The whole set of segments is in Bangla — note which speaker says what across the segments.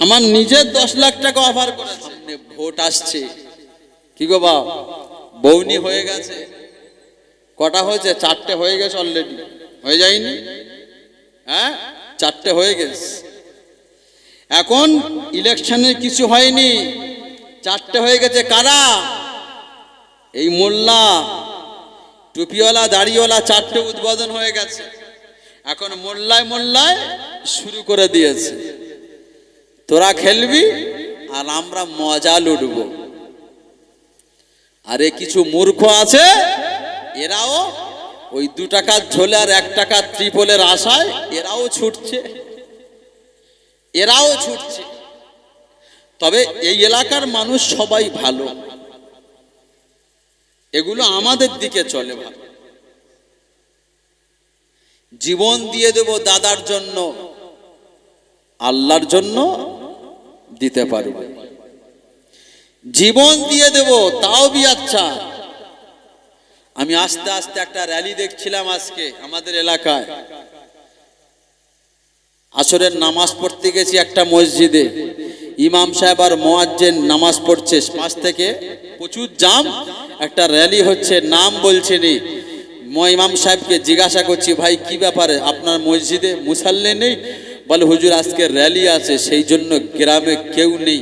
Speaker 1: আমার নিজের 10 লাখ টাকা অফার করেছে, ভোট আসছে। কি গো বাপ, বৌনি হয়ে গেছে? কটা হয়েছে? 4টে হয়ে গেছে অলরেডি, হয়ে যায়নি? হ্যাঁ, 4টে হয়ে গেছে। এখন ইলেকশনের কিছু হয়নি, 4টে হয়ে গেছে। কারা? এই মোল্লা, টুপিওয়ালা, দাড়িওয়ালা, 4টে উদ্বোধন হয়ে গেছে। এখন মোল্লায় মোল্লায় শুরু করে দিয়েছে, তোরা খেলবি আর আমরা মজা লুটবো। আরে কিছু মূর্খ আছে, এরাও ওই 2 টাকার ঝোলে আর 1 টাকা ত্রিপলের আশায় এরাও ছুটছে। তবে এই এলাকার মানুষ সবাই ভালো, এগুলো আমাদের দিকে চলে ভালো। জীবন দিয়ে দেব দাদার জন্য, আল্লাহর জন্য দিতে পারবো। জীবন দিয়ে দেব, তাও भी আচ্ছা। আমি আস্তে আস্তে একটা র্যালি দেখছিলাম আজকে আমাদের এলাকায়। আসরের নামাজ পড়তে গেছি একটা মসজিদে, ইমাম সাহেব আর মুয়াজ্জিন নামাজ পড়ছে, পাশ থেকে প্রচুর জাম, একটা র্যালি হচ্ছে, নাম বলছেনি। ইমাম সাহেবকে জিজ্ঞাসা করছি, ভাই কি ব্যাপারে, আপনার মসজিদে মুসাল্লি নেই? বলে হুজুর আজকে র্যালি আছে, সেই জন্য গ্রামে কেউ নেই।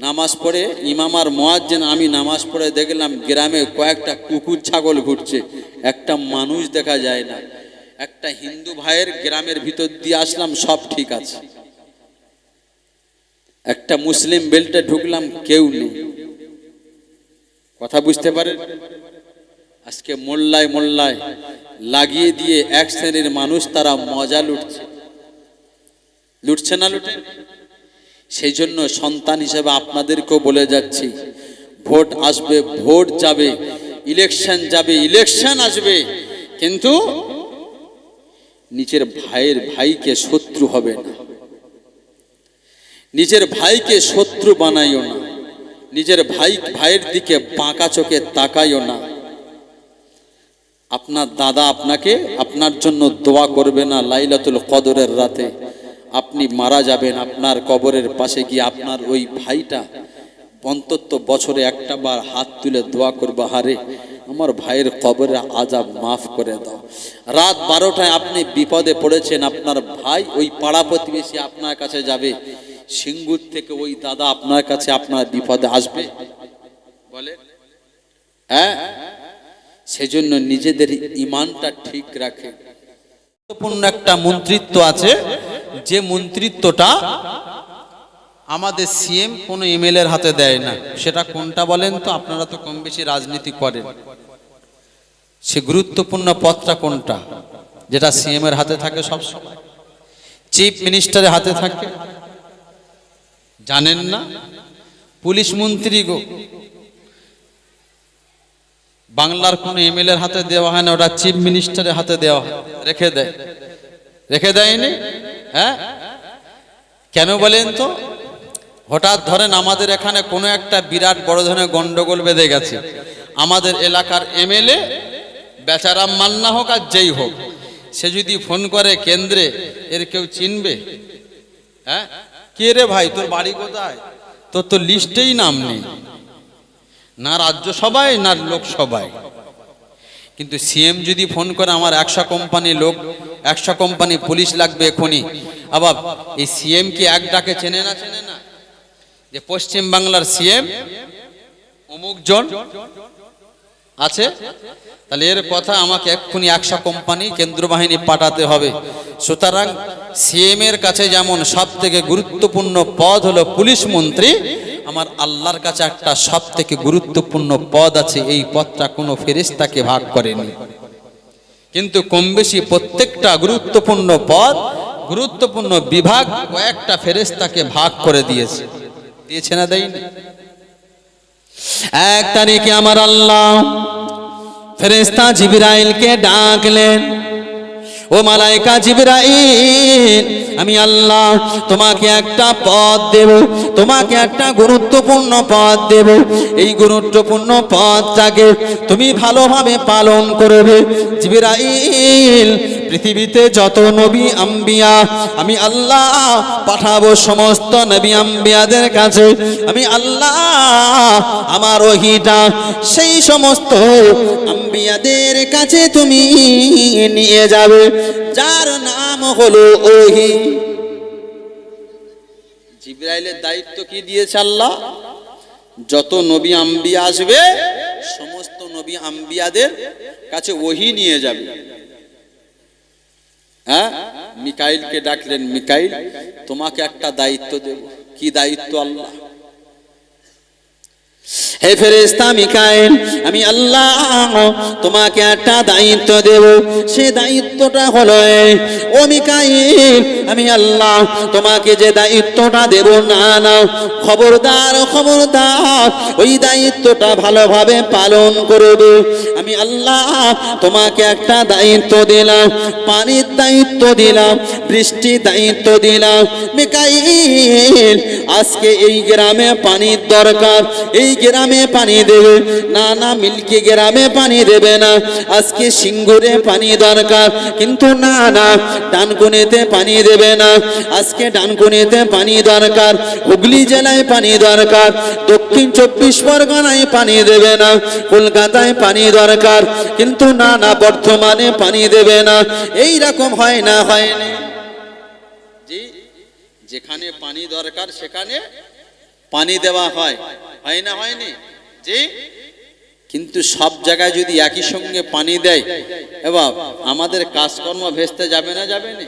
Speaker 1: নামাজ পড়ে ইমাম আর মুয়াজ্জিন, আমি নামাজ পড়ে দেখলাম গ্রামে কয়েকটা কুকুর ছাগল ঘুরছে, একটা মানুষ দেখা যায় না। একটা হিন্দু ভাইয়ের গ্রামের ভিতর দিয়ে আসলাম, সব ঠিক আছে। একটা মুসলিম বেল্টে ঢুকলাম, কেউ নেই। কথা বুঝতে পারেন? আজকে মোল্লায় মোল্লায় লাগিয়ে দিয়ে এক শ্রেণীর মানুষ তারা মজা লুটছে না লুটে? সেই জন্য সন্তান হিসেবে আপনাদেরকেও বলে যাচ্ছি, ভোট আসবে, ভোট যাবে, ইলেকশন যাবে, ইলেকশন আসবে, কিন্তু নিজের ভাইকে শত্রু হবে না, নিজের ভাইকে শত্রু বানাইও না, নিজের ভাইয়ের দিকে বাঁকা চোখে তাকাইও না। আপনার দাদা আপনাকে আপনার জন্য দোয়া করবে না লাইলাতুল কদরের রাতে? আপনি মারা যাবেন, আপনার কবরের পাশে গিয়ে আপনার ওই ভাইটা অন্তত বছরে একটা বার হাত তুলে দোয়া করবে, হারে আমার ভাইয়ের কবরের আযাব মাফ করে দাও। রাত 12টায় আপনি বিপদে পড়েছেন, আপনার ভাই ওই পাড়া প্রতিবেশী আপনার কাছে যাবে, সিঙ্গুর থেকে ওই দাদা আপনার কাছে আপনার বিপদে আসবে? বলে হ্যাঁ। সেজন্য নিজেদের ইমানটা ঠিক রাখে। গুরুত্বপূর্ণ একটা মন্ত্রিত্ব আছে, যে মন্ত্রিত্বটা আমাদের সিএম কোনো এমএলএর হাতে দেয় না। সেটা কোনটা বলেন তো? আপনারা তো কম বেশি রাজনীতি করেন, সে গুরুত্বপূর্ণ পদটা কোনটা যেটা সিএম এর হাতে থাকে সবসময়? চিফ মিনিস্টারের হাতে থাকে, জানেন না? পুলিশ মন্ত্রী গো, বাংলার কোন এমএলএর হাতে দেওয়া হয় না, ওটা চিফ মিনিস্টারের হাতে দেওয়া হয়, রেখে দেয়নি? হ্যাঁ, কেন বলেন তো? হঠাৎ ধরেন আমাদের এখানে কোনো একটা বিরাট বড় ধরনের গন্ডগোল বেঁধে গেছে, আমাদের এলাকার এমএলএ বেচারাম মান্না হোক আর যেই হোক, সে যদি ফোন করে কেন্দ্রে, এর কেউ চিনবে? হ্যাঁ, কে রে ভাই, তোর বাড়ি কোথায়? তোর তো লিস্টেই নাম নেই, না রাজ্যসভায় না লোকসভায়। কিন্তু সিএম যদি ফোন করে আমার 100 কোম্পানি লোক, 100 কোম্পানি পুলিশ লাগবে এখনই, আবার এই সিএম কি এক ডাকে চেনে না? যে পশ্চিম বাংলার সিএম অমুক জন আছে, তাহলে এর কথা আমাকে এক্ষুনি 100 কোম্পানি কেন্দ্র বাহিনী পাঠাতে হবে। সুতরাং সিএম এর কাছে যেমন সব থেকে গুরুত্বপূর্ণ পদ হলো পুলিশ মন্ত্রী, আমার আল্লাহর কাছে একটা সব থেকে গুরুত্বপূর্ণ পদ আছে, এই পদটা কোনো ফেরেশতাকে ভাগ করেনি, কিন্তু কম বেশি প্রত্যেকটা গুরুত্বপূর্ণ পদ, গুরুত্বপূর্ণ বিভাগ কয়েকটা ফেরেশতাকে ভাগ করে দিয়েছে না দেয়নি? 1 তারিখে আমার আল্লাহ ফেরেশতা জিবরাইলকে ডাকলেন, ও মালায়েকা জিবরাইল, আমি আল্লাহ তোমাকে একটা পথ দেব, তোমাকে একটা গুরুত্বপূর্ণ পথ দেব। এই গুরুত্বপূর্ণ পথটাকে তুমি ভালোভাবে পালন করবে। জিবরাইল, পৃথিবীতে যত নবী আম্বিয়া আমি আল্লাহ পাঠাবো, সমস্ত নবী আম্বিয়াদের কাছে আমি আল্লাহ আমার ওহীটা সেই সমস্ত আম্বিয়াদের কাছে তুমি নিয়ে যাবে, যার নাম হলো ওহী। জিবরাইলের দায়িত্ব কি দিয়েছে আল্লাহ? যত নবী আম্বিয়া আসবে সমস্ত নবী আম্বিয়াদের কাছে ওহী নিয়ে যাবে। হ্যাঁ, মিকাইলকে ডাকলেন, মিকাইল তোমাকে একটা দায়িত্ব দেব। কি দায়িত্ব আল্লাহ? হে ফেরেশতা মিকাইল, আমি আল্লাহ তোমাকে একটা দায়িত্ব দেব। সে দায়িত্বটা হলো ও মিকাইল, আমি আল্লাহ তোমাকে যে দায়িত্বটা দেব, না খবরদার খবরদার ওই দায়িত্বটা ভালোভাবে পালন করবে। আমি আল্লাহ তোমাকে একটা দায়িত্ব দিলাম, পানির দায়িত্ব দিলাম, বৃষ্টির দায়িত্ব দিলাম। মিকাইল, আজকে এই গ্রামে পানির দরকার, এই গ্রামে পানি দেবে না, মিল্কি গ্রামে পানি দেবে না। আজকে সিঙ্গুরে পানি দরকার, কিন্তু না ডানকুনিতে পানি দেবে না। আজকে ডানকুনিতে পানি দরকার, হুগলি জেলায় পানি দরকার, দক্ষিণ 24 পরগনায় পানি দেবে না, কলকাতায় পানি দরকার, কিন্তু না বর্ধমানে পানি দেবে না। এই রকম হয় না? হয়নি? জি, যেখানে পানি দরকার সেখানে পানি দেওয়া হয়, হয় না? হয়নি? জি। কিন্তু সব জায়গায় যদি একই সঙ্গে পানি দেয়, এবার আমাদের কাজকর্ম ভেস্তে যাবে না? যাবে না?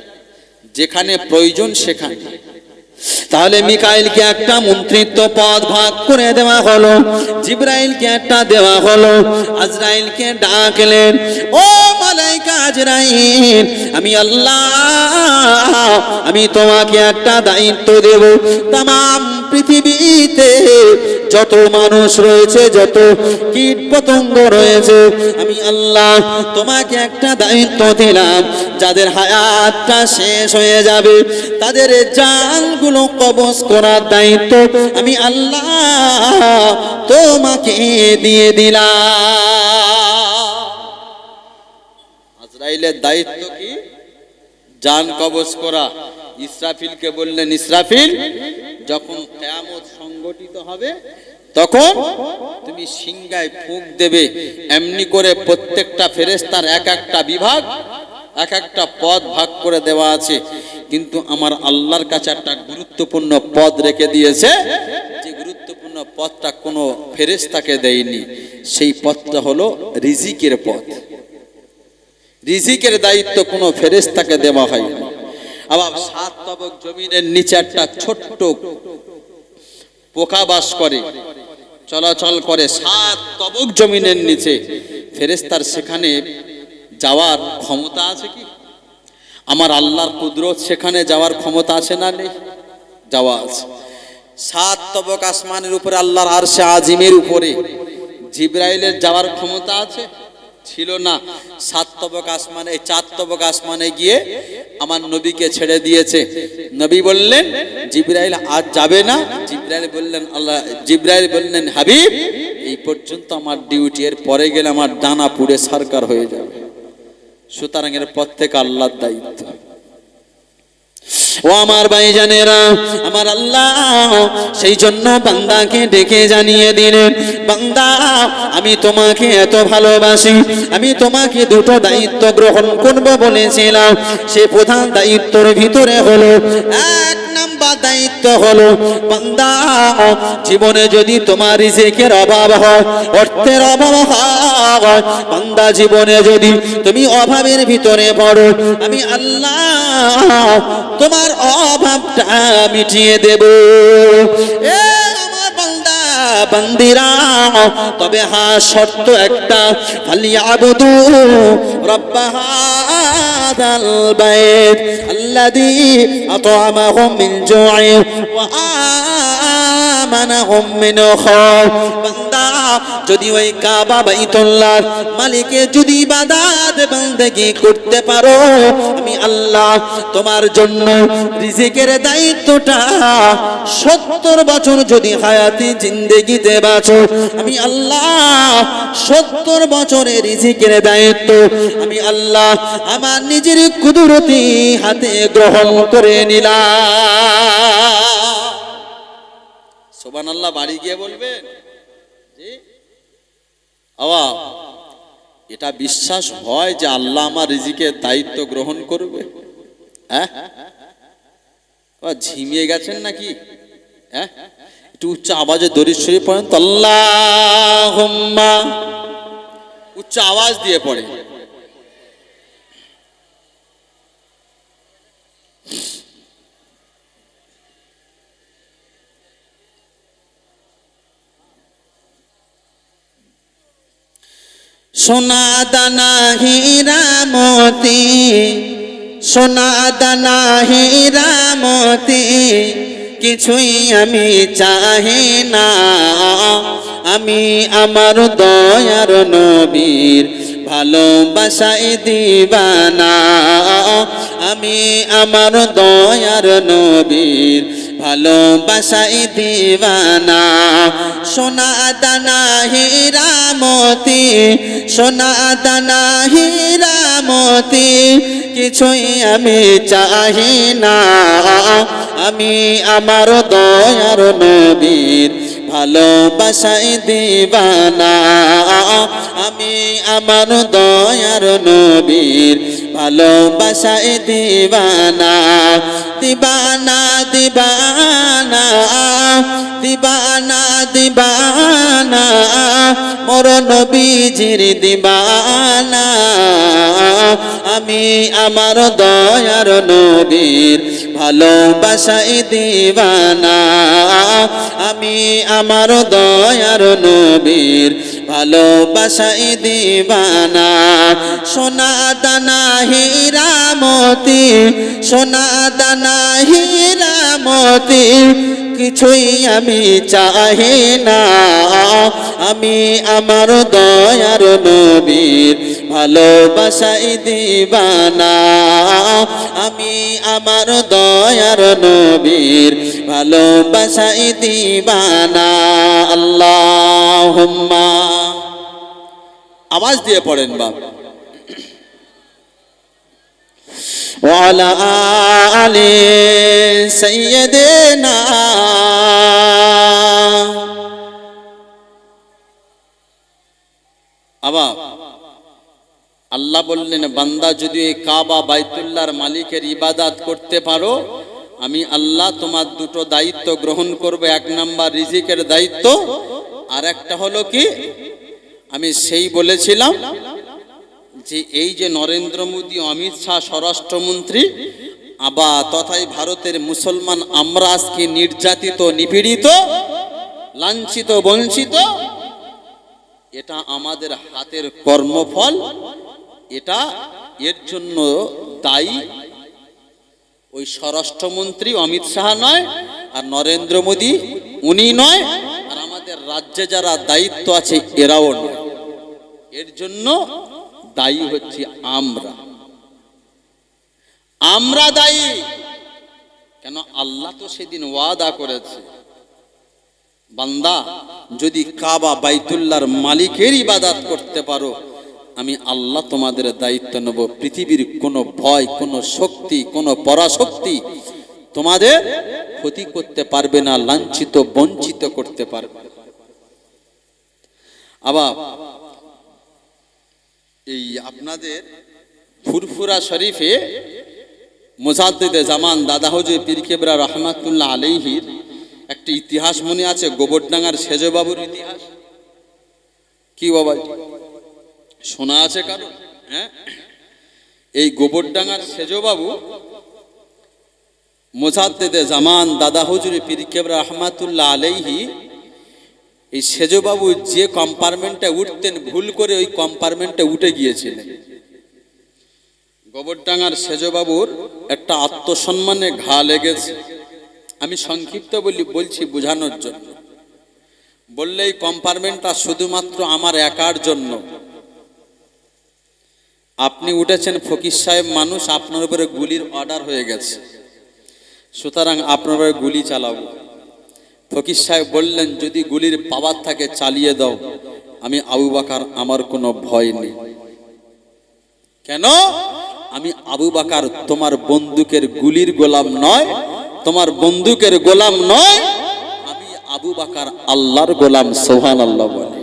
Speaker 1: যেখানে প্রয়োজন সেখানে। তাহলে মিকাইলকে একটা মন্ত্রিত্ব পদ ভাগ করে দেওয়া হলো, জিবরাইলকে একটা দেওয়া হলো। আজরাইলকে ডাকলেন, ও মালাইকা আজরাইল, আমি আল্লাহ আমি তোমাকে একটা দায়িত্ব দেব। তামাম পৃথিবীতে যত মানুষ রয়েছে, যত কীট পতঙ্গ রয়েছে, আমি আল্লাহ তোমাকে একটা দায়িত্ব দিলাম। যাদের হায়াতটা শেষ হয়ে যাবে তাদের জানগুলো কবজ করার দায়িত্ব আমি আল্লাহ তোমাকে দিয়ে দিলাম। আজরাইলের দায়িত্ব কি? জান কবজ করা। ইসরাফিলকে বললেন, ইসরাফিল, যখন কিয়ামত সংগঠিত হবে তখন তুমি সিংহায় ফুঁক দেবে। এমনি করে প্রত্যেকটা ফেরেশতার এক একটা বিভাগ, এক একটা পদ ভাগ করে দেওয়া আছে। কিন্তু আমার আল্লাহর কাছে একটা গুরুত্বপূর্ণ পদ রেখে দিয়েছে, যে গুরুত্বপূর্ণ পদটা কোনো ফেরেশতাকে দেয়নি। সেই পদটা হলো রিজিকের পদ। রিজিকের দায়িত্ব কোনো ফেরেশতাকে দেওয়া হয়নি। আবার 7 তবক জমিনের নিচে একটা ছোট্ট পোকা বাস করে, চলাচল করে 7 তবক জমিনের নিচে। ফেরেশতার সেখানে যাওয়ার ক্ষমতা আছে কি? আমার আল্লাহর কুদরত সেখানে যাওয়ার ক্ষমতা আছে না? নেই? যাওয়া আছে। 7 তবক আসমানের উপরে আল্লাহর আরশে আজিমের উপরে জিবরাইলের যাওয়ার ক্ষমতা আছে? ছিল না। 7 তবক আসমানে, 4 তবক আসমানে গিয়ে আমার নবীকে ছেড়ে দিয়েছে। নবী বললেন, জিবরাইল আজ যাবে না। জিবরাইল বললেন, হাবিব, এই পর্যন্ত আমার ডিউটি, এর পরে গেলে আমার ডানা পুড়ে সরকার হয়ে যাবে। সুতরাং এর প্রত্যেক আল্লাহর দায়িত্ব। ও আমার ভাইজানেরা, আমার আল্লাহ সেই জন্য বান্দাকে ডেকে জানিয়ে দিলেন, বান্দা আমি তোমাকে এত ভালোবাসি, আমি তোমাকে দুটো দায়িত্ব গ্রহণ করব বলেছিলাম। সে প্রধান দায়িত্বের ভিতরে হলো, 1 নাম্বার দায়িত্ব হলো, বান্দা জীবনে যদি তোমার রিজিকের অভাব হয়, অর্থের অভাব হয়, বান্দা জীবনে যদি তুমি অভাবের ভিতরে পড়ো, আমি আল্লাহ তোমার অভাবটা মিটিয়ে দেব। এ আমার বান্দা বান্দিরা, তবে হ্যাঁ শর্ত একটা, ফালিয়াবুদু রাব্বা হাযাল বাইত আল্লাযী আত'আমাহুম মিন জু'ইন ওয়া
Speaker 2: আমানাহুম মিন খাউফ। বান্দা যদি ওই কাবা বাইতুল্লাহ মালিকে যদি ইবাদত বندگی করতে পারো, আমি আল্লাহ তোমার জন্য রিজিকের দায়িত্বটা 70 বছর যদি হায়াতি জিন্দেগিতে বাঁচো, আমি আল্লাহ 70 বছরের রিজিকের দায়িত্ব আমি আল্লাহ আমার নিজের কুদরতি হাতে গ্রহণ করে নিলাম। সুবহানাল্লাহ বাড়ি গিয়ে বলবেন জি আওয়া এটা বিশ্বাস হয় যে আল্লাহ আমার রিজিকের দায়িত্ব গ্রহণ করবে? হ্যাঁ, ঝিমিয়ে গেছেন নাকি? হ্যাঁ, একটু উচ্চ আওয়াজে দরুদ শরীফ পড়েন তো, আল্লাহুম্মা, উচ্চ আওয়াজ দিয়ে পড়ে। সোনা দানা হীরা মতি, সোনা দানা হীরা মতি, কিছুই আমি চাহি না, আমি আমার দয়ার নবীর ভালোবাসায় দিবানা, আমি আমার দয়ার নবীর ভালোবাসায় দিবানা। সোনা দানা হীরা মতি, সোনা দানা হীরা মতি, কিছুই আমি চাহি না, আমি আমার দয়ার নবীর ভালোবাসায় দিবানা, আমি আমার দয়ার নবীর ভালোবাসায় দিবানা। দিবানা দিবানা দিবানা দিবানা, মোর নবীজির দিবানা, আমি আমার দয়ার নবীর ভালোবাসায় দিবানা, আমি আমার দয়ার নবীর ভালোবাসায় দিবানা। সোনা দানা হীরা মতি, সোনা দানা হীরা মতি, কিছুই আমি চাহি না, আমি আমার দয়ার নবীর ভালোবাসায় দিবানা, আমি আমার দয়ার নবীর ভালোবাসায় দিবানা। আল্লাহুম্মা, আওয়াজ দিয়ে পড়েন বাবা। ওয়ালা আলি সাইয়্যিদিনা, আবা আল্লাহ বললেন বান্দা যদি এই কাবা বাইতুল্লাহর মালিকের ইবাদত করতে পারো, আমি আল্লাহ তোমার দুটো দায়িত্ব গ্রহণ করব। এক নাম্বার রিজিকের দায়িত্ব, আর একটা হলো কি, আমি সেই বলেছিলাম যে এই যে নরেন্দ্র মোদী, অমিত শাহ স্বরাষ্ট্রমন্ত্রী, আবা তথাই ভারতের মুসলমান আমরা আজকে নির্যাতিত, নিপীড়িত, লাঞ্ছিত, বঞ্চিত, এটা আমাদের হাতের কর্মফল। এটা এর জন্য দায়ী ওই স্বরাষ্ট্রমন্ত্রী অমিত শাহ নয়, আর নরেন্দ্র মোদী উনি নয়, আর আমাদের রাজ্যে যারা দায়িত্ব আছে এরাও নয়। এর জন্য দায়ী হচ্ছে আমরা, আমরা দায়ী। কেন? আল্লাহ তো সেদিন ওয়াদা করেছে, বান্দা যদি কাবা বাইতুল্লাহর মালিকের ইবাদত করতে পারো, আমি আল্লাহ তোমাদের দায়িত্ব নেব। পৃথিবীর কোনো ভয়, কোনো শক্তি, কোনো পরাশক্তি তোমাদের ক্ষতি করতে পারবে না, লাঞ্ছিত, বঞ্চিত করতে পারবে। আবার এই আপনাদের ফুরফুরা শরীফে মুজাদ্দিদে জামান দাদা হুজুর পীর কেবরা রহমাতুল্লাহ আলাইহির একটি ইতিহাস মনে আছে, গোবরডাঙ্গার সেজবাবুর ইতিহাস। কি বাবা শোনা আছে কারণ? হ্যাঁ, এই গোবরডাঙ্গার সেজবাবু মুজাদ্দিদে জামান দাদা হুজুর পীর কেবরা রহমাতুল্লাহ আলাইহি, এই সেজবাবু যে কম্পার্টমেন্টে উঠতেন, ভুল করে ওই কম্পার্টমেন্টে উঠে গিয়েছিলেন। গোবরডাঙ্গার সেজবাবুর একটা আত্মসম্মানে ঘা লেগেছে। আমি সংক্ষিপ্ত বলছি বোঝানোর জন্য। বললে এই কম্পার্টমেন্টটা শুধুমাত্র আমার একার জন্য। আপনি উঠেছেন ফকির সাহেব মানুষ, আপনার উপরে গুলির অর্ডার হয়ে গেছে, সুতরাং আপনার উপরে গুলি চালাবো। ফকির সাহেব বললেন, যদি গুলির পাওয়ার থাকে চালিয়ে দাও, আমি আবু বকর, আমার কোনো ভয় নেই। কেন? আমি আবু বকর তোমার বন্দুকের গুলির গোলাম নয়, তোমার বন্দুকের গোলাম নয়, আমি আবু বকর আল্লাহর গোলাম। সুবহানাল্লাহ বলে।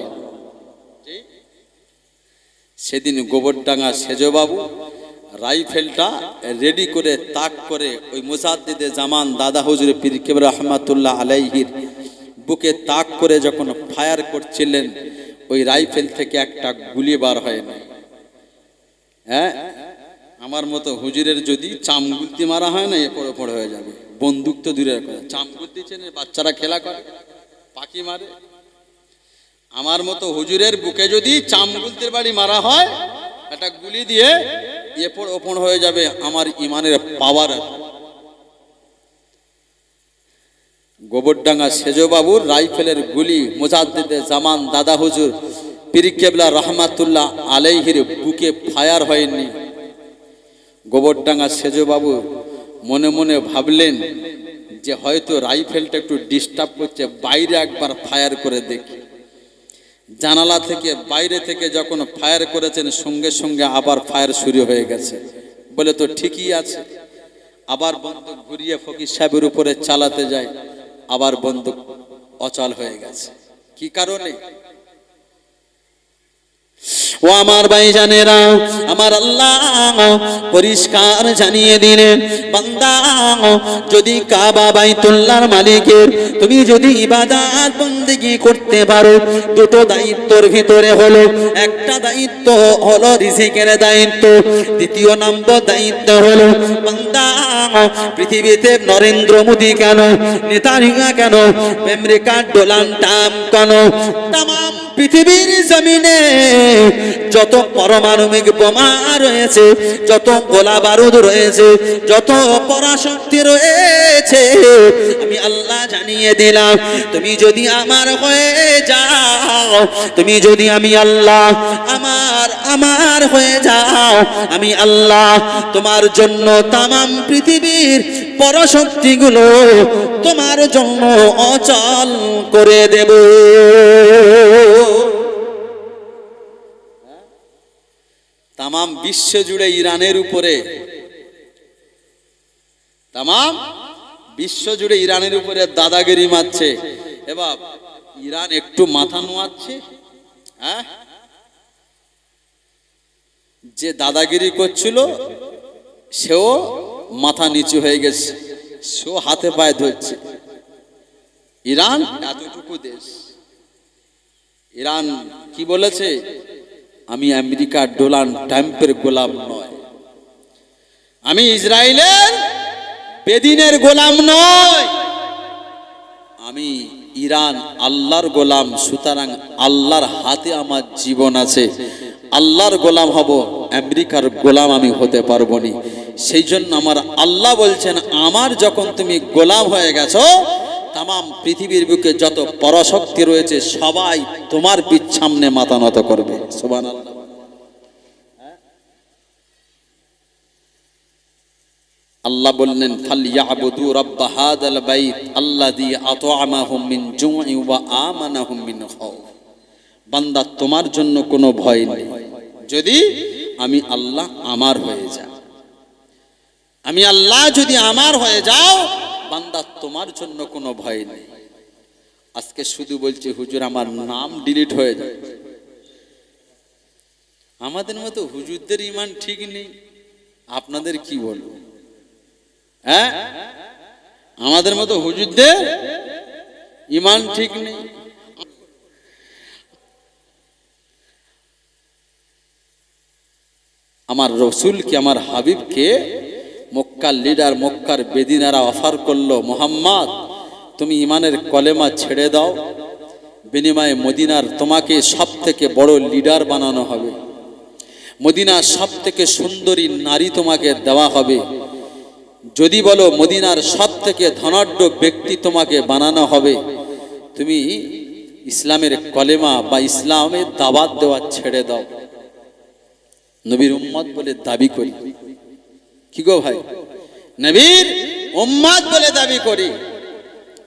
Speaker 2: সেদিন গোবরডাঙ্গা সেজবাবু রাইফেলটা রেডি করে তাক করে ওই মুজাদ্দিদে জামান দাদা হুজুর পীর কেবলা রহমাতুল্লাহ আলাইহির বুকে তাক করে যখন ফায়ার করছিলেন, ওই রাইফেল থেকে একটা গুলি বার হয় না। হ্যাঁ, আমার মতো হুজুরের যদি চামগুলতি মারা হয় না, এপড় ওপড় হয়ে যাবে। বন্দুক তো দূরের কথা, চামগুলতি চেনে বাচ্চারা খেলা করে, পাখি মারে। আমার মতো হুজুরের বুকে যদি চামগুলতির বাড়ি মারা হয়, একটা গুলি দিয়ে এপড় ওপড় হয়ে যাবে। আমার ইমানের পাওয়ার। গোবরডাঙ্গা সেজবাবুর রাইফেলের গুলি মুজাদ্দিদে জামান দাদা হুজুর পীর কেবলা রহমাতুল্লাহ আলাইহির বুকে ফায়ার হয়নি। গোবরডাঙ্গা সেজবাবু মনে মনে ভাবলেন যে হয়তো রাইফেলটা একটু ডিস্টার্ব করছে, বাইরে একবার ফায়ার করে দেখি। জানালা থেকে বাইরে থেকে যখন ফায়ার করেছেন, সঙ্গে সঙ্গে আবার ফায়ার শুরু হয়ে গেছে। বলে তো ঠিকই আছে। আবার বন্দুক ঘুরিয়ে ফকির সাহেবের উপরে চালাতে যায়, আবার বন্দুক অচল হয়ে গেছে। কি কারণে? ও আমার ভাইজানেরা, আমার আল্লাহ পরিষ্কার জানিয়ে দিলেন, বান্দা যদি কাবা বাইতুল্লাহর মালিকের তুমি যদি ইবাদত বন্দেগি করতে পারো, দুটো দায়িত্বের ভিতরে হলো, একটা দায়িত্ব হলো রিজিকের দায়িত্ব, দ্বিতীয় নম্বর দায়িত্ব হলো বান্দা পৃথিবীতে নরেন্দ্র মোদী কেন, নেতানিয়া কেন, আমেরিকা ডোনাল্ড ট্রাম্প কেন, তাম পৃথিবীর জমিনে যত পারমাণবিক বোমা রয়েছে, যত গোলা বারুদ রয়েছে, যত পরাশক্তি রয়েছে, আমি আল্লাহ জানিয়ে দিলাম, তুমি যদি আমার হয়ে যাও, তুমি যদি আমি আল্লাহ আমার হয়ে যাও, আমি আল্লাহ তোমার জন্য তামাম পৃথিবীর পরাশক্তিগুলো তোমার জন্য অচল করে দেব। তামাম বিশ্ব জুড়ে ইরানের উপরে, তামাম বিশ্ব জুড়ে ইরানের উপরে দাদাগিরি মারছে। এবার ইরান একটু মাথা নোয়াচ্ছে। হ্যাঁ, যে দাদাগিরি করছিল সেও মাথা নিচু হয়ে গেছে, সেও হাতে পায়ে ধরছে। ইরান এতটুকু দেশ, ইরান কি বলেছে? আমি আমেরিকা ডোনাল্ড ট্রাম্পের গোলাম নয়, আমি ইসরায়েলের বেদিনের গোলাম নয়, আমি ইরান আল্লাহর গোলাম। সুতরাং আল্লাহর হাতে আমার জীবন আছে, আল্লাহর গোলাম হব, আমেরিকার গোলাম আমি হতে পারবো না। সেই জন্য আমার আল্লাহ বলছেন, আমার যখন তুমি গোলাম হয়ে গেছো, তামাম পৃথিবীর বুকে যত পরাশক্তি রয়েছে সবাই তোমার সামনে মাথা নত করবে। সুবহানাল্লাহ। আল্লাহ বললেন, ফালইয়াবুদু রাব্ব হাযাল বাইত আল্লাযী আত'আমাহুম মিন জু'ইন ওয়া আমানাহুম মিন খাউফ। বান্দা, তোমার জন্য কোনো ভয় নেই যদি আমি আল্লাহ আমার হয়ে যাও। আমি আল্লাহ যদি আমার হয়ে যাও, বান্দা তোমার জন্য কোনো ভয় নেই। আজকে শুধু বলছে, হুজুর আমার নাম ডিলিট হয়ে যায়। আমাদের মতো হুজুরদের ঈমান ঠিক নেই, আপনাদের কি বলবো? হ্যাঁ, আমাদের মতো হুজুরদের ঈমান ঠিক নেই। আমার রসুলকে, আমার হাবিবকে মক্কার লিডার, মক্কার বেদিনারা অফার করলো, মোহাম্মদ তুমি ইমানের কলেমা ছেড়ে দাও, বিনিময়ে মদিনার তোমাকে সব থেকে বড় লিডার বানানো হবে, মদিনার সব থেকে সুন্দরী নারী তোমাকে দেওয়া হবে, যদি বলো মদিনার সব থেকে ধনাঢ্য ব্যক্তি তোমাকে বানানো হবে, তুমি ইসলামের কলেমা বা ইসলামের দাওয়াত দেওয়া ছেড়ে দাও, নবীর উম্মত বলে দাবি করি। কি গো ভাই, নবীর উম্মত বলে দাবি করি,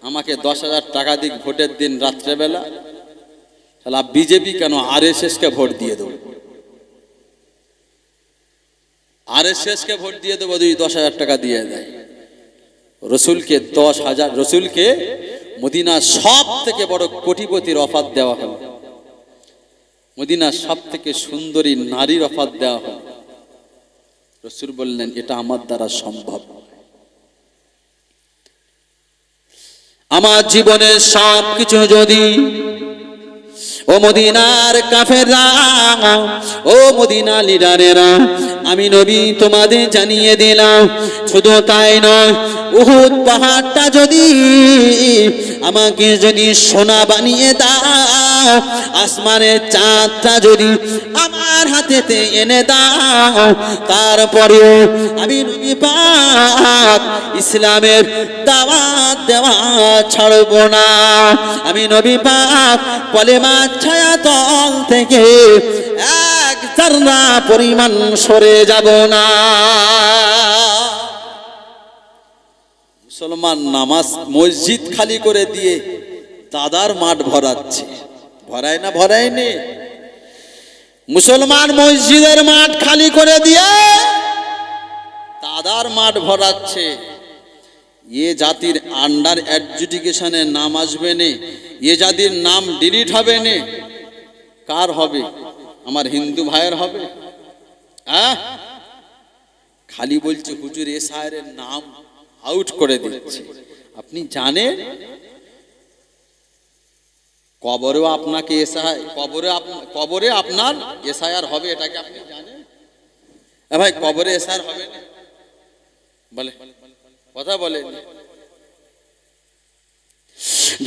Speaker 2: আমাকে 10,000 টাকা দিক ভোটের দিন রাত্রেবেলা, তাহলে বিজেপি কেন RSS কে ভোট দিয়ে দেবো, RSS কে ভোট দিয়ে দেবো, 10,000 টাকা দিয়ে দেয়। রসুলকে 10,000, রসুলকে মদিনার সব থেকে বড় কোটিপতির অফার দেওয়া হলো, মদিনার সব থেকে সুন্দরী নারীর অফার দেওয়া হলো। রসুল বললেন এটা আমার দ্বারা সম্ভব। আমার জীবনের সব কিছু যদি ও মদিনার কাফেররা, ও মদিনা লিডারেরা, আমি নবী তোমাদের জানিয়ে দিলাম, শুধু তাই নয়, উহুদ পাহাড়টা যদি আমাকে যদি সোনা বানিয়ে দাও, আসমানের চাঁদটা যদি আমার হাতেতে এনে দাও, তারপরেও আমি নবী পাক ইসলামের দাওয়াত দেওয়া ছাড়ব না। আমি নবী পাক কলেমা ছায়াতল থেকে এক জাররা পরিমাণ সরে যাব না। মুসলমান নামাজ মসজিদ খালি করে দিয়ে দাদার মাঠ ভরাচ্ছে, ভরায় না ভরায়নি? মুসলমান মসজিদের মাঠ খালি করে দিয়ে দাদার মাঠ ভরাচ্ছে। এ জাতির আন্ডার অ্যাডজুডিকেশনে নাম আসবে নে, এ জাতির নাম ডিলিট হবে নে, কার হবে? আমার হিন্দু ভাইয়ের হবে? হ্যাঁ, খালি বলছে হুজুর এসআইয়ের নাম আউট করে দিচ্ছে। আপনি জানেন কবরেও আপনাকে এসআই, কবরে আপনার এসআইআর হবে, এটাকে আপনি জানেন? ভাই কবরে এসআইআর হবে না বলে, কথা বলে।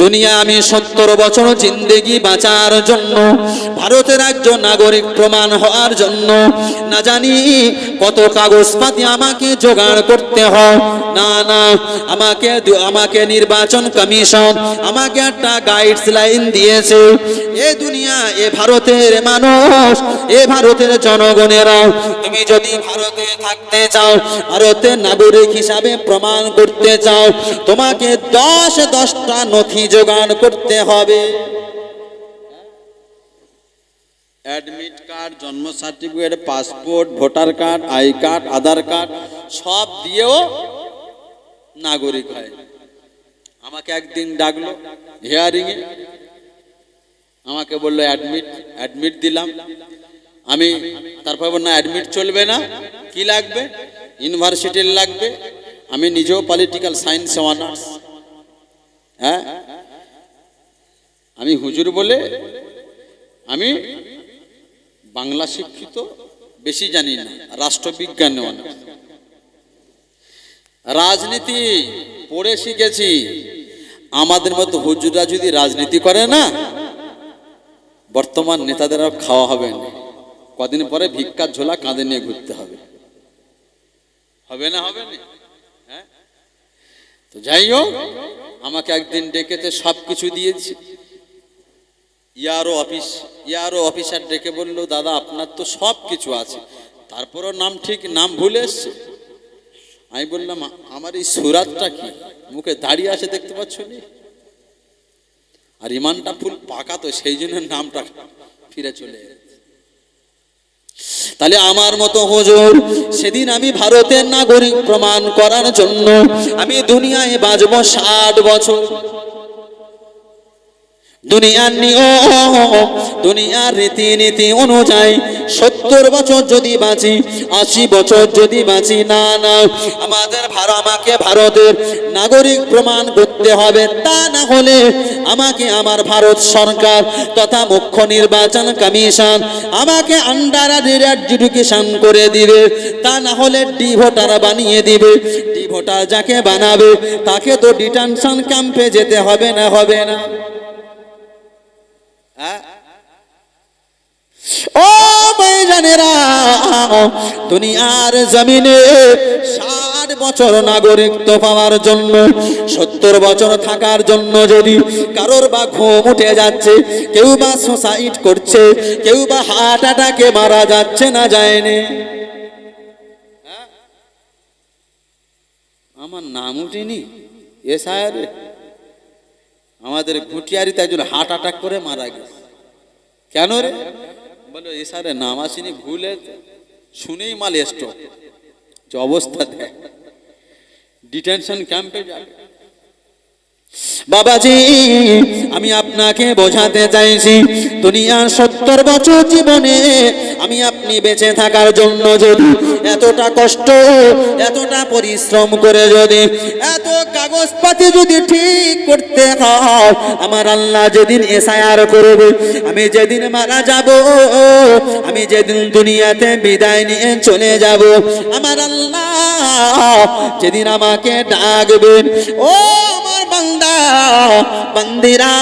Speaker 2: দুনিয়া আমি 70 বছর জিন্দেগি বাঁচার জন্য, ভারতের একজন নাগরিক প্রমাণ হওয়ার জন্য না জানি কত কাগজপাতি আমাকে জোগাড় করতে হয়। না না, আমাকে নির্বাচন কমিশন আমাকে একটা গাইডলাইন দিয়েছে। এ দুনিয়া, এ ভারতের মানুষ, এ ভারতের জনগণেরা, তুমি যদি ভারতে থাকতে চাও, ভারতের নাগরিক হিসাবে প্রমাণ করতে চাও, তোমাকে 10টা নথি জোগাড় করতে হবে। অ্যাডমিট কার্ড, জন্ম certificate, passport, voter card, I card, Aadhaar card সব দিয়েও নাগরিক হয়। আমাকে একদিন ডাকলো হিয়ারিং এ, আমাকে বললো অ্যাডমিট দিলাম আমি। তারপর না অ্যাডমিট চলবে না, কি লাগবে? ইউনিভার্সিটির লাগবে। আমি নিজেও পলিটিক্যাল সায়েন্স অনার্স। হ্যাঁ, আমি হুজুর বলে আমি বাংলা শিক্ষিত, বেশি জানি না, রাষ্ট্রবিজ্ঞান অনার্স। রাজনীতি পড়ে শিখেছি। আমাদের মতো হুজুররা যদি রাজনীতি করে না, বর্তমান নেতাদের আর খাওয়া হবে না। কদিন পরে ভিক্ষার ঝোলা কাঁধে নিয়ে ঘুরতে হবে, হবে না? হবে না? হ্যাঁ, তো যাই হোক, আমাকে একদিন ডেকেতে সব কিছু দিয়েছি। ইয়ারও অফিসার ডেকে বললো, দাদা আপনার তো সব কিছু আছে, তারপরও নাম ঠিক নাম ভুলে এসছে। আমি বললাম আমার এই সুরাতটা কি, মুখে দাঁড়িয়ে আছে দেখতে পাচ্ছ নি, আর ইমানটা ফুল পাকা, তো সেই জন্য নামটা ফিরে চলে এসেছে। তাহলে আমার মতো হুজুর, সেদিন আমি ভারতের নাগরিক প্রমাণ করার জন্য আমি দুনিয়ায় বাঁচব 60 বছর। দুনিয়ার নিয়ম, দুনিয়ার রীতিনীতি অনুযায়ী 70 বছর যদি বাঁচি, 80 বছর যদি বাঁচি, না না, আমাকে ভারতের নাগরিক প্রমাণ করতে হবে। তা না হলে আমাকে আমার ভারত সরকার তথা মুখ্য নির্বাচন কমিশন আমাকে আন্ডার এডুকেশন করে দিবে। তা না হলে ডি ভোটার বানিয়ে দিবে। ডি ভোটার যাকে বানাবে তাকে তো ডিটেনশন ক্যাম্পে যেতে হবে না? হবে না? ও ভাইজানেরা, দুনিয়ার জমিনে 60 বছর নাগরিকত্ব পাওয়ার জন্য, 70 বছর থাকার জন্য যদি কারোর বা ঘুম উঠে যাচ্ছে, কেউ বা সুসাইড করছে, কেউ বা হার্ট অ্যাটাকে মারা যাচ্ছে না যায়নি, আমার নাম উঠেনি এ সাহেব, আমাদের ঘুটিয়ারিতে একজন হার্ট অ্যাটাক করে মারা গেছে। কেন রে? বলো এ সাহেবের নাম আসেনি, ভুলে শুনেই মাল স্ট্রোক। যে অবস্থা দেয়, ডিটেনশন ক্যাম্পে যাবে। বাবাজি, আমি আপনাকে বোঝাতে চাইছি, দুনিয়ার 70 বছর জীবনে আমি আপনি বেঁচে থাকার জন্য যদি এতটা কষ্ট, এতটা পরিশ্রম করে যদি এত কাগজপাতি যদি ঠিক করতে হয়, আমার আল্লাহ যেদিন এসআইআর করবে, আমি যেদিন মারা যাব, আমি যেদিন দুনিয়াতে বিদায় নিয়ে চলে যাব, আমার আল্লাহ যেদিন আমাকে ডাকবেন, ও আমার বান্দা বান্দিরা,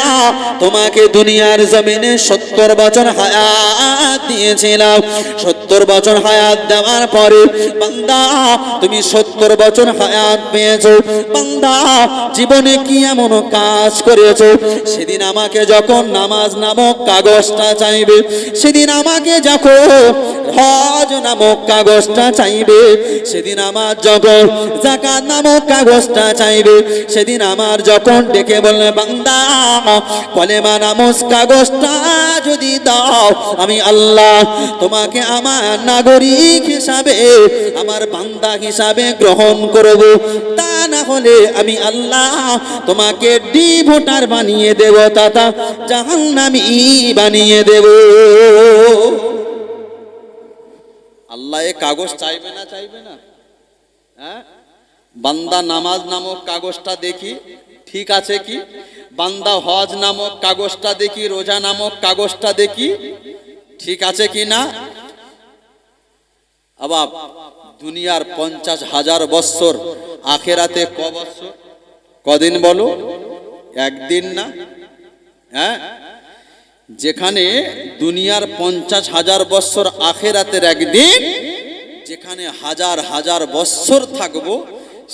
Speaker 2: তোমাকে দুনিয়ার জমিনে 70 বছর হায়াত দিয়েছিলাম, 70 বছর হায়াত দেওয়ার পরে বান্দা তুমি 70 বছর হায়াত পেয়েছো, বান্দা জীবনে কি এমন কাজ করেছো, সেদিন আমাকে যখন নামাজ নামক কাগজটা চাইবে, সেদিন আমাকে যখন হজ নামক কাগজটা চাইবে, সেদিন আমার যখন যাকাত নামক কাগজটা চাইবে, সেদিন আমার যখন ডেকে বললে বান্দা কলেমা নামক কাগজটা যদি দাও, আমি আল্লাহ তোমাকে আমার নাগরিক হিসাবে, আমার বান্দা হিসাবে গ্রহণ করব, তা না হলে আমি আল্লাহ তোমাকে ভোটার বানিয়ে দেব, তথা জাহান্নামী বানিয়ে দেব। আল্লাহ এ কাগজ চাইবে না, চাইবে না? হ্যাঁ, বান্দা নামাজ নামক কাগজটা দেখি ঠিক আছে কি, বান্দা হজ নামক কাগজটা দেখি, রোজা নামক কাগজটা দেখি ঠিক আছে কি না। আবার দুনিয়ার 50,000 বৎসর, আখেরাতে ক বৎসর, কদিন বলো? একদিন না? হ্যাঁ, যেখানে দুনিয়ার 50,000 বৎসর, আখেরাতের একদিন, যেখানে হাজার হাজার বৎসর থাকবো,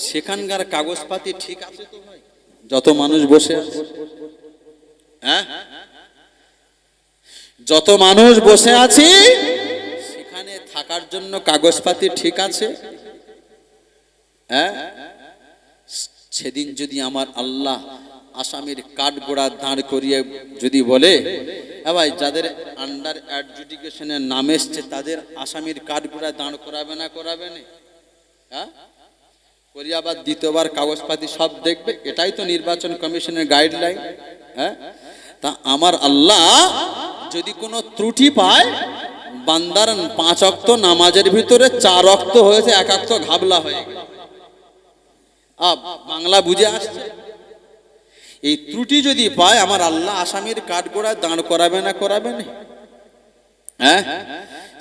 Speaker 2: সেখানকার কাগজপাতি ঠিক আছে তো ভাই? যত মানুষ বসে আছে, হ্যাঁ, যত মানুষ বসে আছি, সেখানে থাকার জন্য কাগজপাতি ঠিক আছে? হ্যাঁ, সেদিন যদি আমার আল্লাহ আসামির কাঠগোড়া দাঁড় করিয়ে যদি বলে, হ্যাঁ ভাই, যাদের আন্ডার অ্যাডজুডিকেশনের নাম এসছে তাদের আসামির কাঠগোড়া দাঁড় করাবে না, করাবে না? হ্যাঁ, করিয়ে আবার দ্বিতীয়বার কাগজপাতি সব দেখবে, এটাই তো নির্বাচন কমিশনের গাইডলাইন। হ্যাঁ, তা আমার আল্লাহ যদি কোনো ত্রুটি পায়, বান্দার 5 ওয়াক্ত নামাজের ভিতরে 4 ওয়াক্ত হয়েছে, 1 ওয়াক্ত ঘাবলা হয়ে গেল, বাংলা বুঝে আসছে? এই ত্রুটি যদি পায়, আমার আল্লাহ আসামির কাঠগোড়ায় দাঁড় করাবে না, করাবে না? হ্যাঁ,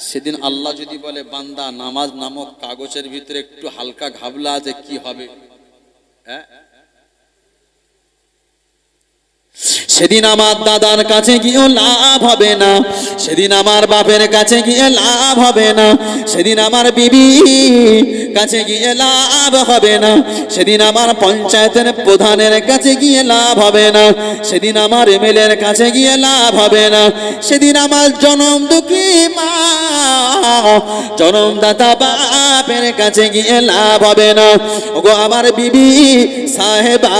Speaker 2: সেদিন আল্লাহ যদি বলে বান্দা নামাজ নামক কাগজের ভিতরে একটু হালকা ঘাবলা আছে, কি হবে? হ্যাঁ, সেদিন আমার দাদার কাছে গিয়েও লাভ হবে না, সেদিন আমার বাপের কাছে গিয়ে লাভ হবে না, সেদিন আমার বিবি কাছে গিয়ে লাভ হবে না, সেদিন আমার পঞ্চায়েতের প্রধানের কাছে গিয়ে লাভ হবে না, সেদিন আমার এমএলএর কাছে গিয়ে লাভ হবে না, সেদিন আমার জনম দুঃখী মা, জনমদাতা বাপের কাছে গিয়ে লাভ হবে না। ওগো আমার বিবি সাহেবা,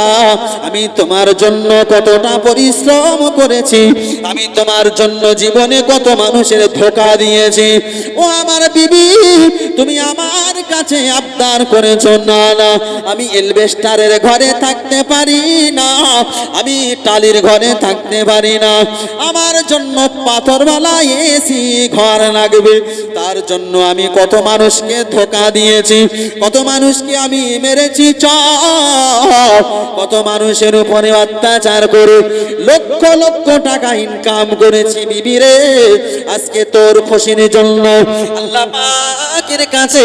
Speaker 2: আমি তোমার জন্য কতটা পরিশ্রম করেছি, আমি তোমার জন্য জীবনে কত মানুষের ধোঁকা দিয়েছি, ও আমার বিবি তুমি আমার কাছে আবদার করেছো, না না আমি এলবেস্টারের ঘরে থাকতে পারি না, আমি টালির ঘরে থাকতে পারি না, আমার জন্য পাথরওয়ালা এসি ঘর লাগবে, তার জন্য আমি কত মানুষকে ধোঁকা দিয়েছি, কত মানুষকে আমি মেরেছি চর, কত মানুষের উপরে অত্যাচার করে লক্ষ লক্ষ টাকা ইনকাম করেছি বিবি রে, আজকে তোর খুশির জন্য আল্লাহ পাকের কাছে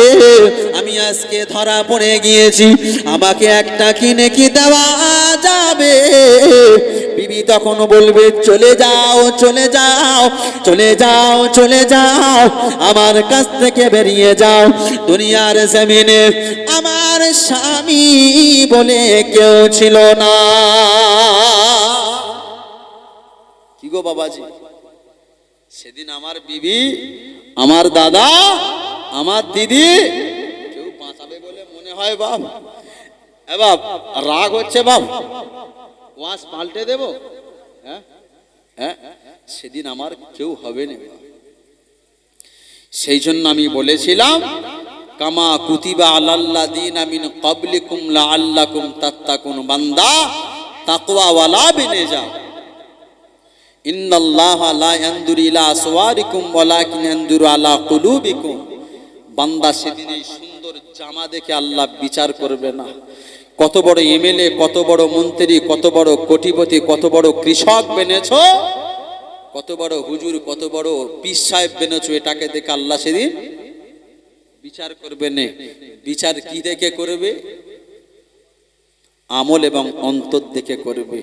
Speaker 2: আমি আজকে ধরা পড়ে গিয়েছি, আমাকে একটা কিনে কি দেওয়া যাবে? বিবি তখন বলবে চলে যাও, চলে যাও, চলে যাও, চলে যাও, আমার কাছ থেকে বেরিয়ে যাও, দুনিয়ার জমিনে আমার স্বামী বলে কেউ ছিল না। কি গো বাবাজি, সেদিন আমার বিবি, আমার দাদা, আমার দিদি কেউ বাঁচাবে বলে মনে হয় বাপ? বাপ রাগ হচ্ছে বাপ, ওয়াজ পাল্টে দেব? হ্যাঁ হ্যাঁ, সেদিন আমার কেউ হবে না। সেই জন্য আমি বলেছিলাম, কামা কুতিবা আলাল্লাযিনা মিন ক্বাবলিকুম লাআল্লাকুম তাত্তাকুন, বান্দা তাকওয়া ওয়ালা বেনে যাও। ইন্নাল্লাহা লা ইয়ানজুরু ইলা আসওয়ারিকুম ওয়ালাকিন ইয়ানজুরু আলা কুলুবিকুম। বান্দা সেদিন এই সুন্দর জামা দেখে আল্লাহ বিচার করবে না। কত বড় এমএলএ, কত বড় মন্ত্রী, কত বড় কোটিপতি, কত বড় কৃষক বেনেছো, কত বড় হুজুর, কত বড় পীর সাহেব বেনেছো, এটাকে দেখে আল্লাহ সেদিন বিচার করবে না। বিচার কি দেখে করবে? আমল এবং অন্তর দেখে করবে।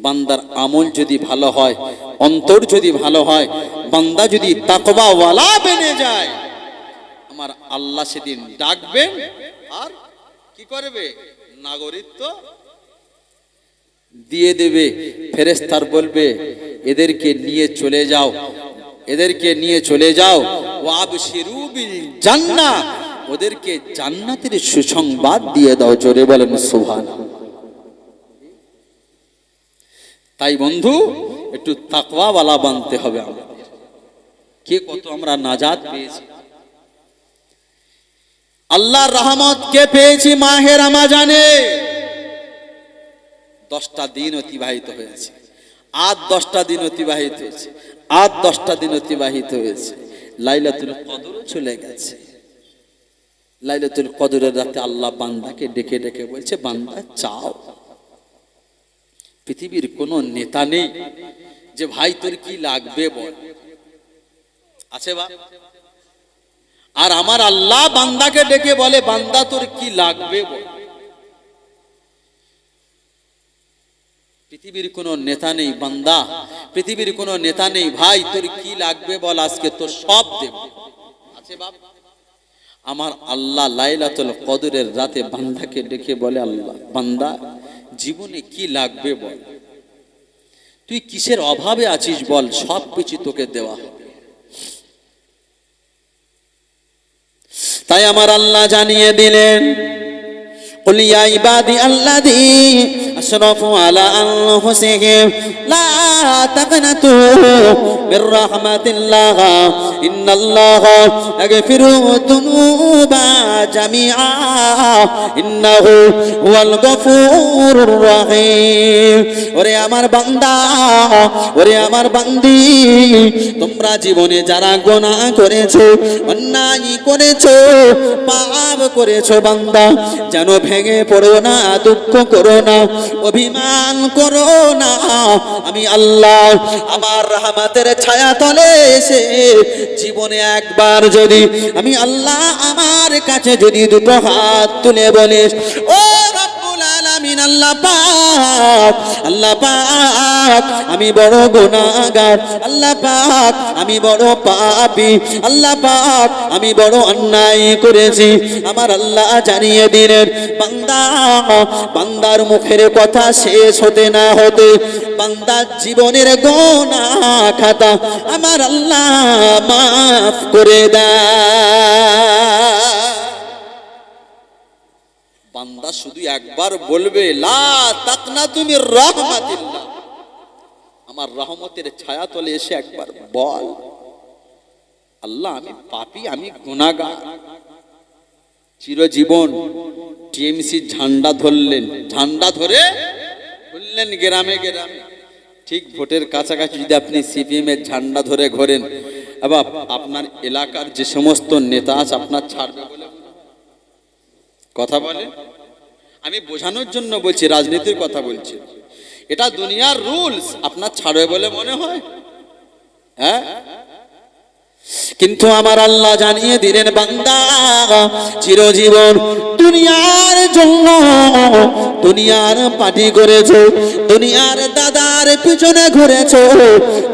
Speaker 2: বান্দার আমল যদি ভালো হয়, অন্তর যদি ভালো হয়, বান্দা যদি তাকওয়া ওয়ালা বেনে যায়, আমার আল্লাহ সেদিন ডাকবেন আর কি করবে? নাগরিকত্ব দিয়ে দেবে। ফেরেশতার বলবে এদেরকে নিয়ে চলে যাও, এদেরকে নিয়ে চলে যাও। ওয়াবশিরু বিল জান্নাহ, ওদেরকে জান্নাতের সুসংবাদ দিয়ে দাও। জোরে বলেন সুবহানাল্লাহ। তাই বন্ধু, একটু তাকওয়া ওয়ালা বানতে হবে আমাদের। কে কত আমরা নাজাত পেয়েছি, আল্লাহর রহমত কে পেয়েছি মাহে রমজানে। 10টা দিন অতিবাহিত হয়েছে, আজ 10টা দিন অতিবাহিত হয়েছে, আজ 10টা দিন অতিবাহিত হয়েছে। লাইলাতুল কদর চলে গেছে। লাইলাতুল কদরের রাতে আল্লাহ বান্দাকে ডেকে ডেকে বলছে, বান্দা চাও। পৃথিবীর কোন নেতা নেই যে ভাই তোর কি লাগবে বল, আছে বা? আর আমার আল্লাহ বান্দাকে ডেকে বলে, বান্দা তোর কি লাগবে বল। পৃথিবীর কোন নেতা নেই বান্দা, পৃথিবীর কোন নেতা নেই ভাই তোর কি লাগবে বল, আজকে তোর সব দেব, আছে বাপ? আমার আল্লাহ লাইলাতুল কদরের রাতে বান্দাকে ডেকে বলে, আল্লাহ বান্দা জীবনে কি লাগবে বল, তুই কিসের অভাবে আছিস বল, সব কিছু তোকে দেওয়া হবে। তাই আমার আল্লাহ জানিয়ে দিলেন, قل يا عبادي الذين أسرفوا على أنفسهم لا تقنطوا من رحمة الله إن الله يغفر الذنوب جميعا إنه هو الغفور الرحيم। ওরে আমার বান্দা, ওরে আমার বান্দি, তোমরা জীবনে যারা গুনাহ করেছো, অন্যায় করেছো, পাপ করেছো, বান্দা যেন ভেঙে পড়ো না, দুঃখ করো না, অভিমান করো না। আমি আল্লাহ আমার রহমতের ছায়া তলে এসে জীবনে একবার যদি আমি আল্লাহ আমার কাছে যদি দুটো হাত তুলে বলিস, ও রব্বুল আলামিন, আল্লাহ পাক, আল্লাহ পাক আমি বড় গুনাহগার, আল্লাহ পাক আমি বড় পাপী, আল্লাহ পাক আমি বড় অন্যায় করেছি, আমার আল্লাহ জানিয়ে দিলেন, বান্দা, বান্দার মুখের কথা শেষ হতে না হতে বান্দার জীবনের গুনাহ খাতা আমার আল্লাহ মাফ করে দেয়। বান্দা শুধু একবার বলবে, লা তাকনাতু মির রাহমাতিল্লাহ, আমার রহমতের ছায়া তলে এসে একবার বল, আল্লাহ আমি পাপী, আমি গুনাহগার। চিরজীবন টিএমসি ঝান্ডা ধরলেন, ঝান্ডা ধরে ঘুরলেন গ্রামে গ্রামে। ঠিক ভোটের কাছাকাছি যদি আপনি সিপিএম এর ঝান্ডা ধরে ঘোরেন, এবার আপনার এলাকার যে সমস্ত নেতা আছে আপনার ছাড়বে বলে কথা বলে? আমি বোঝানোর জন্য বলছি, রাজনীতির কথা বলছি, এটা দুনিয়ার রুলস। আপনার ছাড়বে বলে মনে হয়? হ্যাঁ, কিন্তু আমার আল্লাহ জানিয়ে দিলেন, বান্দা চিরজীবন দুনিয়ার জন্য দুনিয়ার পার্টি করেছো, দুনিয়ার দাদার পিছনে ঘুরেছো,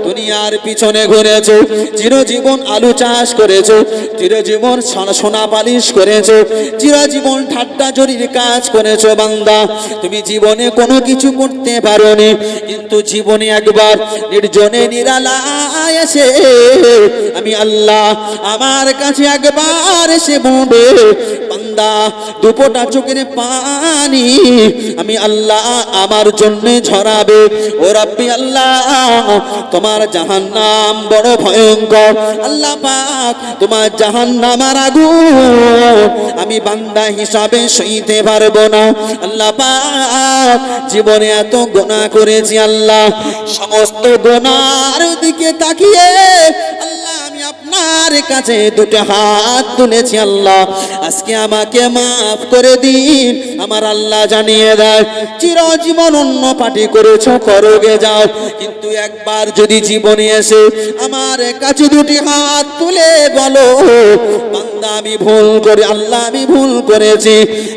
Speaker 2: দুনিয়ার পিছনে ঘুরেছো, চিরজীবন আলু চাষ করেছো, চিরজীবন সোনা পালিশ করেছো, চিরজীবন ঠাট্টা জরির কাজ করেছো। বান্দা তুমি জীবনে কোনো কিছু করতে পারোনি, কিন্তু জীবনে একবার নির্জনে নিরালায় এসে আমি আল্লাহ আমার কাছে একবার এসে বলবে, বান্দা দুপোটা চোখের পানি আমি আল্লাহ আমার জন্য ঝরাবে। ও রাব্বি আল্লাহ, তোমার জাহান্নাম বড় ভয়ঙ্কর। আল্লাহ পাক, তোমার জাহান্নামের আগুন আমি বান্দা হিসাবে সইতে পারবো না। আল্লাহ পাক, জীবনে এত গুনাহ করেছি আল্লাহ, সমস্ত গুনার দিকে তাকিয়ে আল্লাহ আমি আপনার কাছে দুটো হাত তুলেছি। আল্লাহ আজকে আমাকে মাফ করে দিন। আমার আল্লাহ জানিয়ে দেয়, চিরজীবন অন্য পার্টি করেছো, করোগে যাও, কিন্তু একবার যদি জীবনে এসে আমার কাছে দুটি হাত তুলে বলো, বান্দা আমি ভুল করে, আল্লাহ আমি ভুল করেছি।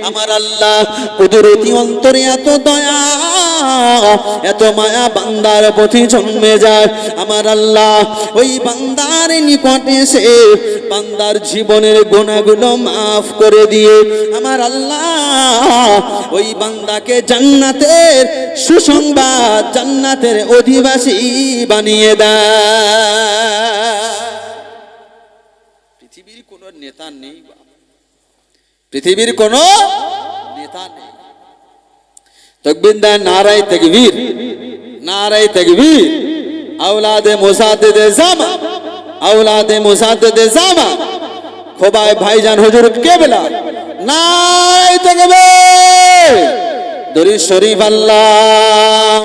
Speaker 2: আমার আল্লাহ কুদরতি অন্তরে এত দয়া এত মায়া বান্দার প্রতি জন্মে যায়। আমার আল্লাহ ওই বান্দার নিকটে এসে বান্দার জীবনের গুনাহগুলো মাফ করে দিয়ে আমার আল্লাহ ওই বান্দাকে জান্নাতের সুসংবাদ, জান্নাতের অধিবাসী বানিয়ে দেয়। পৃথিবীর কোনো নেতা নেই, পৃথিবীর কোনো নেতা নেই। তকবীর দেন, নারায়ে তাকবীর, নারায়ে তাকবীর। আওলাদে মুসাদ্দেদে জামা, আওলাদে মুসাদ্দেদে জামা খোবায় ভাইজান হুজুর কেবলা, নারায়ে তাকবীর। দরুদ শরীফ আল্লাহ